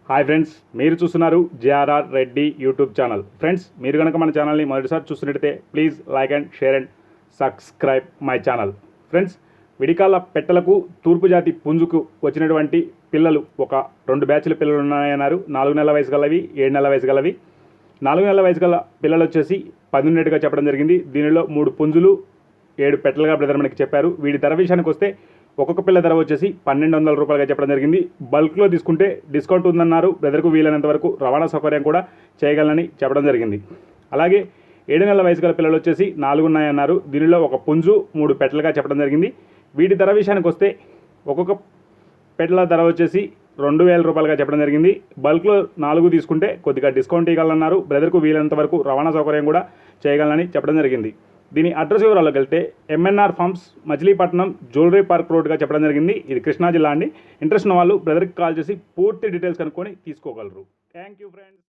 Hi friends, మీరు చూస్తున్నారు JRR Reddy YouTube channel. Friends, మీరు కనుక మన ఛానల్ని మొదటిసారి చూస్తున్నట్టయితే please like and share and subscribe my channel. Friends, విడికాల పెట్టలకు తూర్పు జాతి పుంజుకు వచ్చినటువంటి పిల్లలు ఒక 2 బ్యాచ్ల పిల్లలు ఉన్నాయన్నారు. 4 నెలల వయసు గలవి, 7 నెలల వయసు గలవి. 4 నెలల వయసు గల పిల్లలు వచ్చేసి 10 ఉన్నట్టుగా చెప్పడం జరిగింది. దీనిలో 3 పుంజులు 7 పెట్టలుగా బ్రదర్ మనకి చెప్పారు. వీడి ధర విషయానికి వస్తే ఒక్కొక్క పిల్ల ధర వచ్చేసి 1200 రూపాయలుగా చెప్పడం జరిగింది. బల్క్లో తీసుకుంటే డిస్కౌంట్ ఉందన్నారు. బ్రదర్కు వీలైనంత వరకు రవాణా సౌకర్యం కూడా చేయగలనని చెప్పడం జరిగింది. అలాగే 7 నెలల వయసు గల పిల్లలు వచ్చేసి 4 ఉన్నాయన్నారు. దీనిలో ఒక పుంజు 3 పెట్టలుగా చెప్పడం జరిగింది. వీటి ధర విషయానికి వస్తే ఒక్కొక్క పెట్టల ధర వచ్చేసి 2000 రూపాయలుగా చెప్పడం జరిగింది. బల్క్లో 4 తీసుకుంటే కొద్దిగా డిస్కౌంట్ ఇవ్వాలన్నారు. బ్రదర్కు వీలైనంత వరకు రవాణా సౌకర్యం కూడా చేయగలనని చెప్పడం జరిగింది. దీని అడ్రస్ వివరాల్లోకి వెళ్తే MNR farms, Machilipatnam, jewellery park రోడ్గా చెప్పడం జరిగింది. ఇది కృష్ణా జిల్లా అండి. ఇంట్రెస్ట్ ఉన్న వాళ్ళు బ్రదర్కి కాల్ చేసి పూర్తి డీటెయిల్స్ కనుక్కొని తీసుకోగలరు. Thank you friends.